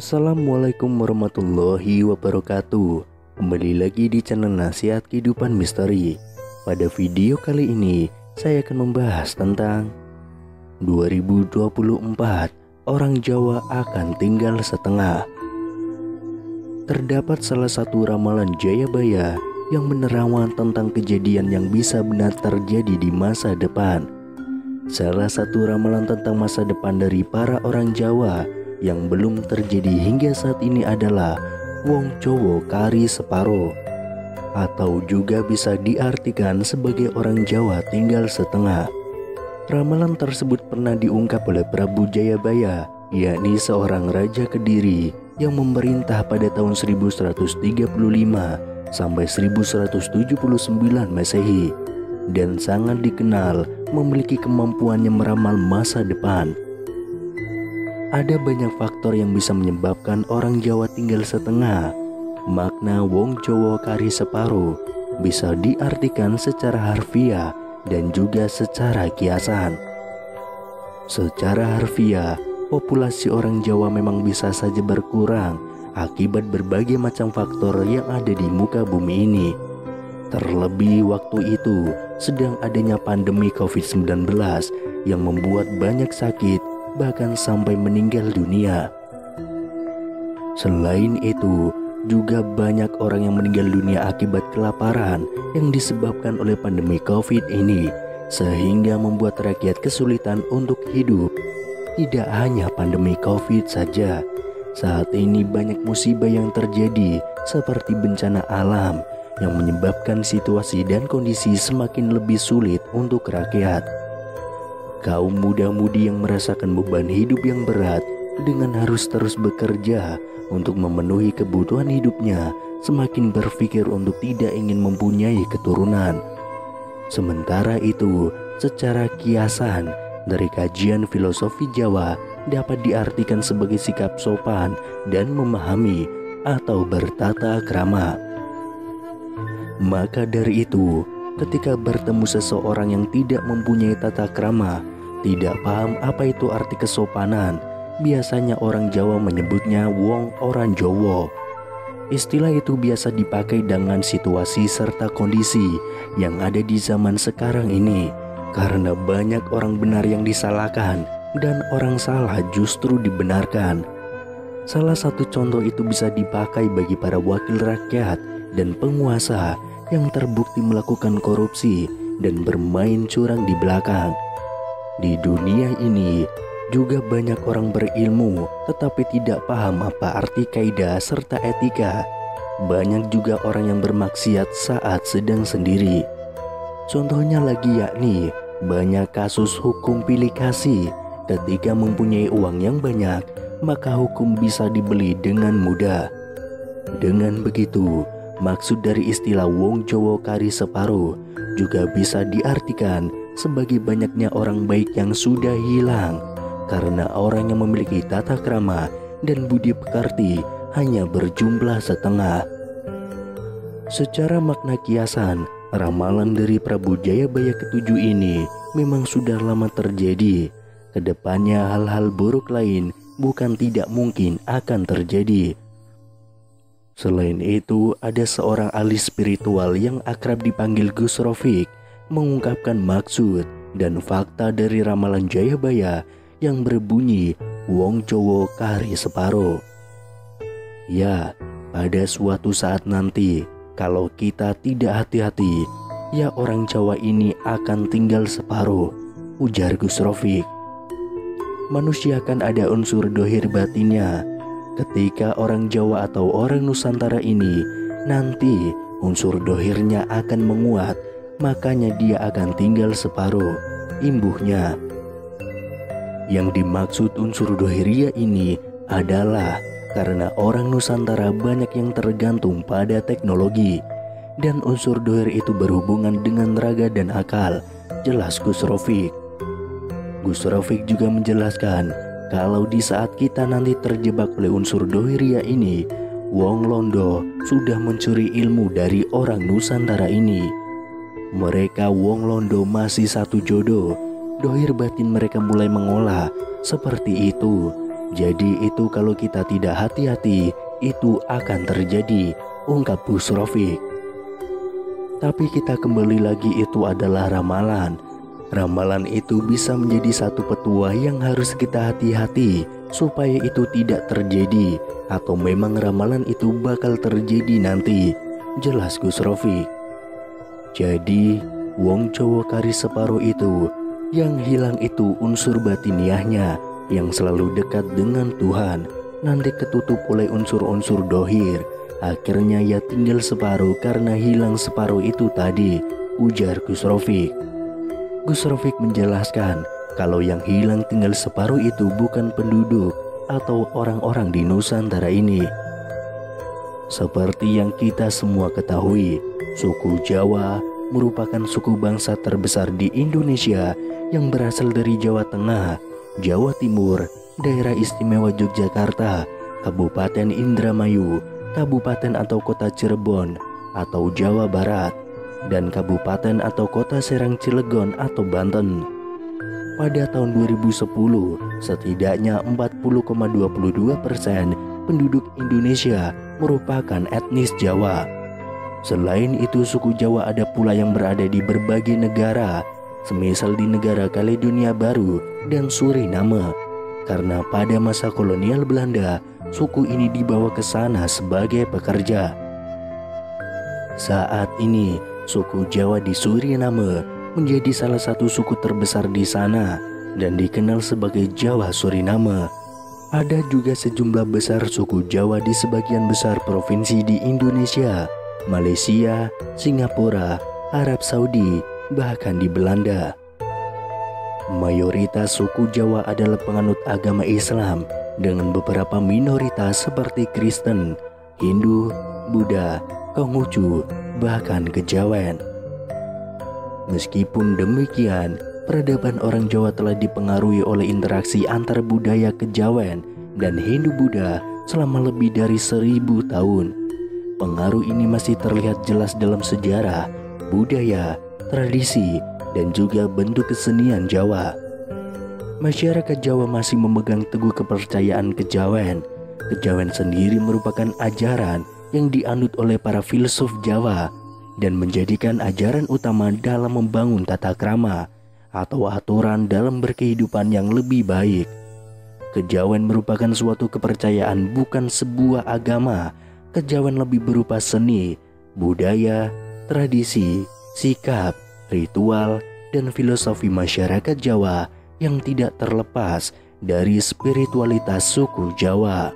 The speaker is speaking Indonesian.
Assalamualaikum warahmatullahi wabarakatuh. Kembali lagi di channel Nasihat Kehidupan Misteri. Pada video kali ini saya akan membahas tentang 2024 orang Jawa akan tinggal setengah. Terdapat salah satu ramalan Jayabaya yang menerawang tentang kejadian yang bisa benar terjadi di masa depan. Salah satu ramalan tentang masa depan dari para orang Jawa yang belum terjadi hingga saat ini adalah wong Jowo kari separo, atau juga bisa diartikan sebagai orang Jawa tinggal setengah. Ramalan tersebut pernah diungkap oleh Prabu Jayabaya, yakni seorang raja Kediri yang memerintah pada tahun 1135 sampai 1179 Masehi dan sangat dikenal memiliki kemampuannya meramal masa depan. Ada banyak faktor yang bisa menyebabkan orang Jawa tinggal setengah. Makna wong Jowo kari separo bisa diartikan secara harfiah dan juga secara kiasan. Secara harfiah, populasi orang Jawa memang bisa saja berkurang akibat berbagai macam faktor yang ada di muka bumi ini. Terlebih waktu itu sedang adanya pandemi COVID-19 yang membuat banyak sakit, bahkan sampai meninggal dunia. Selain itu, juga banyak orang yang meninggal dunia akibat kelaparan yang disebabkan oleh pandemi COVID ini, sehingga membuat rakyat kesulitan untuk hidup. Tidak hanya pandemi COVID saja, saat ini banyak musibah yang terjadi seperti bencana alam yang menyebabkan situasi dan kondisi semakin lebih sulit untuk rakyat. Kaum muda-mudi yang merasakan beban hidup yang berat dengan harus terus bekerja untuk memenuhi kebutuhan hidupnya semakin berpikir untuk tidak ingin mempunyai keturunan. Sementara itu, secara kiasan dari kajian filosofi Jawa dapat diartikan sebagai sikap sopan dan memahami atau bertata krama. Maka dari itu, ketika bertemu seseorang yang tidak mempunyai tata krama, tidak paham apa itu arti kesopanan, biasanya orang Jawa menyebutnya wong orang Jowo. Istilah itu biasa dipakai dengan situasi serta kondisi yang ada di zaman sekarang ini, karena banyak orang benar yang disalahkan dan orang salah justru dibenarkan. Salah satu contoh itu bisa dipakai bagi para wakil rakyat dan penguasa yang terbukti melakukan korupsi dan bermain curang di belakang. Di dunia ini juga banyak orang berilmu tetapi tidak paham apa arti kaidah serta etika. Banyak juga orang yang bermaksiat saat sedang sendiri. Contohnya lagi yakni banyak kasus hukum pilih kasih. Ketika mempunyai uang yang banyak, maka hukum bisa dibeli dengan mudah. Dengan begitu, maksud dari istilah wong Jowo kari separo juga bisa diartikan sebagai banyaknya orang baik yang sudah hilang karena orang yang memiliki tata krama dan budi pekerti hanya berjumlah setengah. Secara makna kiasan, ramalan dari Prabu Jayabaya ke-7 ini memang sudah lama terjadi. Kedepannya hal-hal buruk lain bukan tidak mungkin akan terjadi. Selain itu, ada seorang ahli spiritual yang akrab dipanggil Gus Rofik mengungkapkan maksud dan fakta dari ramalan Jayabaya yang berbunyi wong Jowo kari separo. Ya, pada suatu saat nanti kalau kita tidak hati-hati, ya orang Jawa ini akan tinggal separuh, ujar Gus Rofik. Manusia kan ada unsur dohir batinnya. Ketika orang Jawa atau orang Nusantara ini nanti unsur dohirnya akan menguat, makanya dia akan tinggal separuh, imbuhnya. Yang dimaksud unsur dohiria ini adalah karena orang Nusantara banyak yang tergantung pada teknologi, dan unsur dohir itu berhubungan dengan raga dan akal, jelas Gus Rofik. Gus Rofik juga menjelaskan kalau di saat kita nanti terjebak oleh unsur dohiria ini, wong Londo sudah mencuri ilmu dari orang Nusantara ini. Mereka wong Londo masih satu jodoh, dohir batin mereka mulai mengolah seperti itu. Jadi itu kalau kita tidak hati-hati, itu akan terjadi, ungkap Gus Rofik. Tapi kita kembali lagi, itu adalah ramalan. Ramalan itu bisa menjadi satu petua yang harus kita hati-hati supaya itu tidak terjadi, atau memang ramalan itu bakal terjadi nanti, jelas Gus Rofik. Jadi wong Jawa kari separo itu, yang hilang itu unsur batiniahnya yang selalu dekat dengan Tuhan, nanti ketutup oleh unsur-unsur dohir. Akhirnya ya tinggal separuh karena hilang separuh itu tadi, ujar Gus Rofik. Gus Rofik menjelaskan kalau yang hilang tinggal separuh itu bukan penduduk atau orang-orang di Nusantara ini. Seperti yang kita semua ketahui, suku Jawa merupakan suku bangsa terbesar di Indonesia yang berasal dari Jawa Tengah, Jawa Timur, Daerah Istimewa Yogyakarta, Kabupaten Indramayu, Kabupaten atau Kota Cirebon atau Jawa Barat, dan Kabupaten atau Kota Serang Cilegon atau Banten. Pada tahun 2010, setidaknya 40,22% penduduk Indonesia merupakan etnis Jawa. Selain itu, suku Jawa ada pula yang berada di berbagai negara, semisal di negara Kaledonia Baru dan Suriname. Karena pada masa kolonial Belanda, suku ini dibawa ke sana sebagai pekerja. Saat ini, suku Jawa di Suriname menjadi salah satu suku terbesar di sana dan dikenal sebagai Jawa Suriname. Ada juga sejumlah besar suku Jawa di sebagian besar provinsi di Indonesia, Malaysia, Singapura, Arab Saudi, bahkan di Belanda. Mayoritas suku Jawa adalah penganut agama Islam dengan beberapa minoritas seperti Kristen, Hindu, Buddha, Konghucu, bahkan Kejawen. Meskipun demikian, peradaban orang Jawa telah dipengaruhi oleh interaksi antar budaya Kejawen dan Hindu-Buddha selama lebih dari 1000 tahun. Pengaruh ini masih terlihat jelas dalam sejarah, budaya, tradisi, dan juga bentuk kesenian Jawa. Masyarakat Jawa masih memegang teguh kepercayaan Kejawen. Kejawen sendiri merupakan ajaran yang dianut oleh para filsuf Jawa dan menjadikan ajaran utama dalam membangun tata krama atau aturan dalam berkehidupan yang lebih baik. Kejawen merupakan suatu kepercayaan, bukan sebuah agama. Kejawen lebih berupa seni, budaya, tradisi, sikap, ritual, dan filosofi masyarakat Jawa yang tidak terlepas dari spiritualitas suku Jawa.